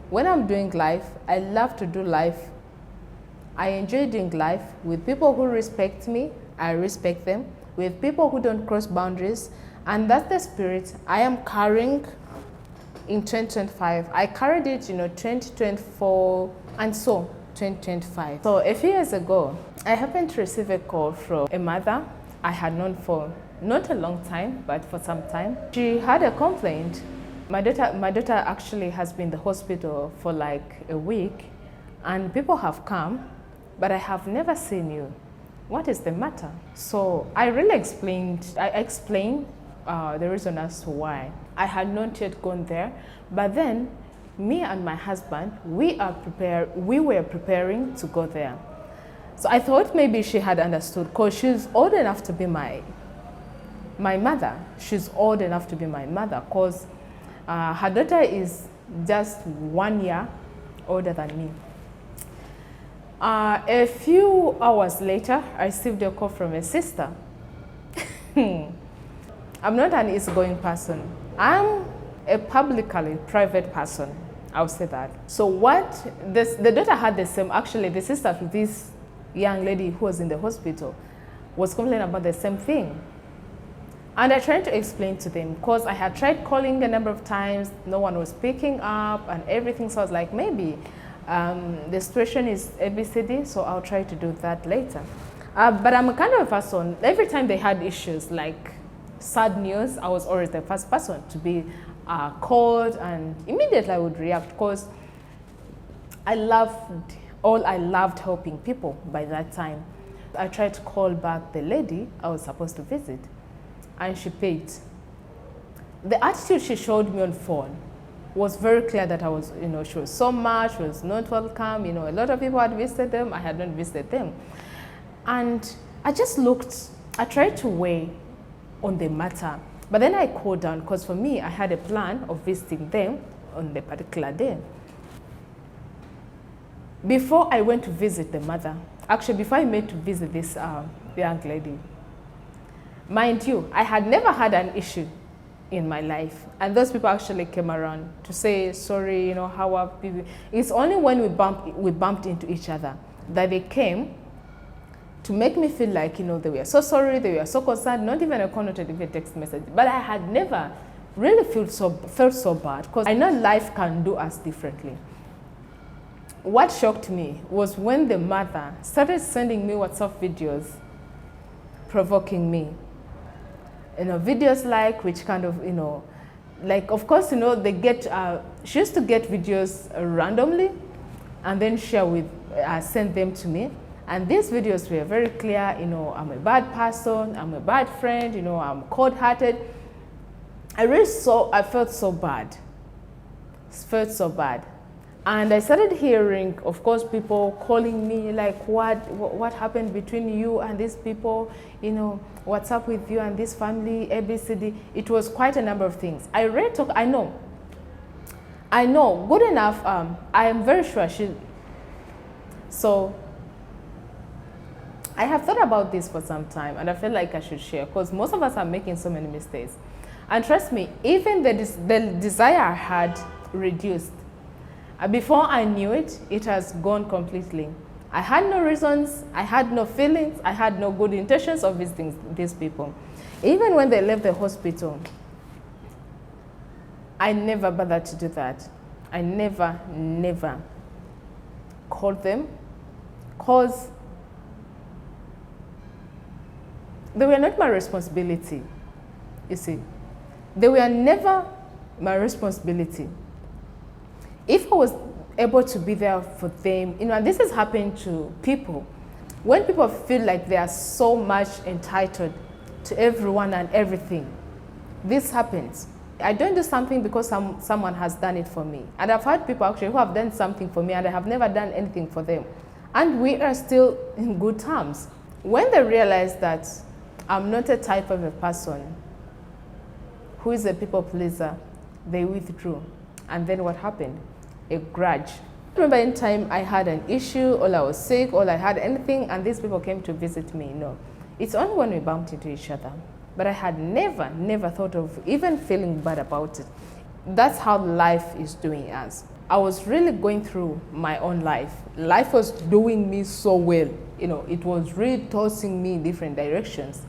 when I'm doing life, I love to do life. I enjoy doing life with people who respect me, I respect them, with people who don't cross boundaries, and that's the spirit I am carrying in 2025. I carried it, 2024, and so 2025. So a few years ago, I happened to receive a call from a mother I had known for not a long time, but for some time. She had a complaint. My daughter actually has been in the hospital for like a week, and people have come, but I have never seen you. What is the matter? So I explained the reason as to why. I had not yet gone there, but then me and my husband, we were preparing to go there. So I thought maybe she had understood, because she's old enough to be my mother. She's old enough to be my mother, because her daughter is just 1 year older than me. A few hours later, I received a call from a sister. I'm not an easygoing person. I'm a publicly private person. I'll say that. So the daughter had the same, actually the sister to this young lady who was in the hospital was complaining about the same thing. And I tried to explain to them, because I had tried calling a number of times, no one was picking up and everything. So I was like, maybe the situation is ABCD, so I'll try to do that later. But I'm a kind of a person, every time they had issues like sad news, I was always the first person to be called, and immediately I would react, because I loved helping people by that time. I tried to call back the lady I was supposed to visit, and she paid. The attitude she showed me on phone was very clear that I was, she was so much, she was not welcome. A lot of people had visited them, I had not visited them. And I just I tried to weigh on the matter, but then I cooled down, because for me, I had a plan of visiting them on the particular day. Before I went to visit the mother, actually before I went to visit this young lady, mind you, I had never had an issue in my life, and those people actually came around to say sorry, how are people. It's only when we bumped into each other that they came to make me feel like, they were so sorry, they were so concerned, not even a connotative text message. But I had never really felt so bad, because I know life can do us differently. What shocked me was when the mother started sending me WhatsApp videos provoking me. Videos like, which kind of, like, of course, they get, she used to get videos randomly and then send them to me. And these videos were very clear, I'm a bad person, I'm a bad friend, I'm cold-hearted. I felt so bad. And I started hearing, of course, people calling me like, what happened between you and these people, what's up with you and this family, ABCD. It was quite a number of things. I know, good enough, I am very sure so I have thought about this for some time, and I feel like I should share, because most of us are making so many mistakes. And trust me, even the desire I had reduced. Before I knew it, it has gone completely. I had no reasons, I had no feelings, I had no good intentions of visiting these people. Even when they left the hospital, I never bothered to do that. I never called them, because they were not my responsibility, you see. They were never my responsibility. If I was able to be there for them, and this has happened to people. When people feel like they are so much entitled to everyone and everything, this happens. I don't do something because someone has done it for me. And I've had people actually who have done something for me and I have never done anything for them. And we are still in good terms. When they realize that I'm not a type of a person who is a people pleaser, they withdrew. And then what happened? A grudge. I remember any time I had an issue, or I was sick, or I had anything, and these people came to visit me. No. It's only when we bumped into each other. But I had never thought of even feeling bad about it. That's how life is doing us. I was really going through my own life. Life was doing me so well. It was really tossing me in different directions.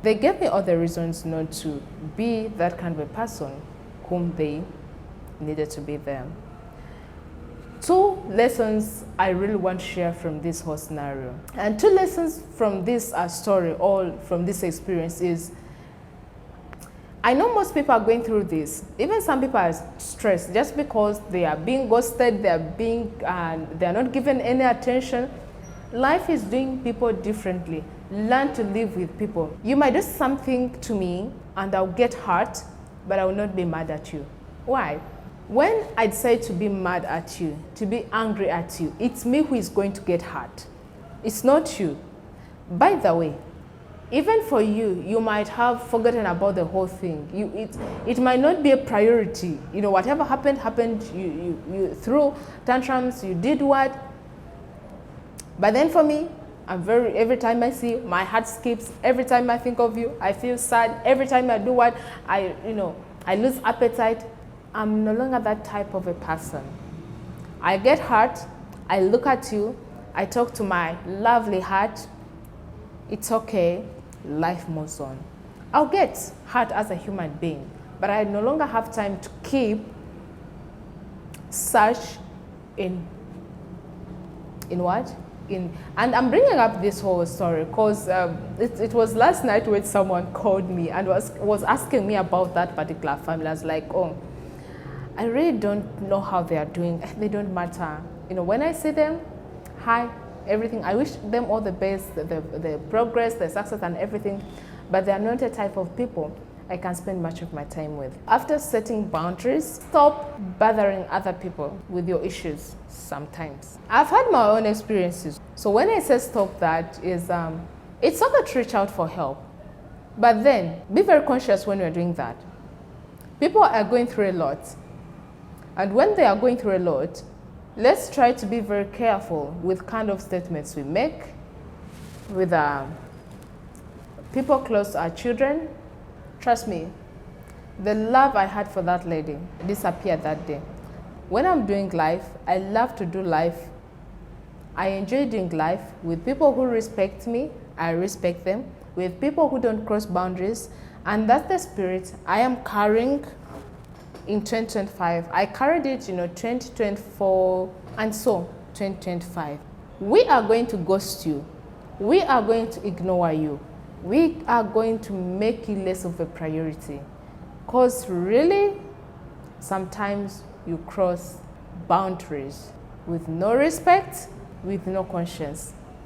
They gave me all the reasons not to be that kind of a person whom they needed to be there. 2 lessons I really want to share from this whole scenario. And 2 lessons from this story, or from this experience, is I know most people are going through this. Even some people are stressed just because they are being ghosted, they are not given any attention. Life is doing people differently. Learn to live with people. You might do something to me and I'll get hurt, but I will not be mad at you. Why? When I decide to be mad at you, to be angry at you, it's me who is going to get hurt. It's not you. By the way, even for you, you might have forgotten about the whole thing. It might not be a priority. Whatever happened. You threw tantrums, you did what. But then for me, every time I see you, my heart skips. Every time I think of you, I feel sad. Every time I do what, I lose appetite. I'm no longer that type of a person. I get hurt. I look at you. I talk to my lovely heart. It's okay. Life moves on. I'll get hurt as a human being, but I no longer have time to keep such in what? And I'm bringing up this whole story because it was last night when someone called me and was asking me about that particular family. I was like, oh, I really don't know how they are doing. They don't matter. When I see them, hi, everything. I wish them all the best, the progress, the success and everything, but they are not a type of people I can spend much of my time with. After setting boundaries, stop bothering other people with your issues sometimes. I've had my own experiences. So when I say stop that is, it's okay to reach out for help, but then be very conscious when you're doing that. People are going through a lot. And when they are going through a lot, let's try to be very careful with kind of statements we make with people close to our children. Trust me, the love I had for that lady disappeared that day. When I'm doing life, I love to do life. I enjoy doing life with people who respect me. I respect them. With people who don't cross boundaries. And that's the spirit I am carrying in 2025. I carried it, 2024, and so 2025. We are going to ghost you. We are going to ignore you. We are going to make you less of a priority. Because really, sometimes you cross boundaries with no respect, with no conscience.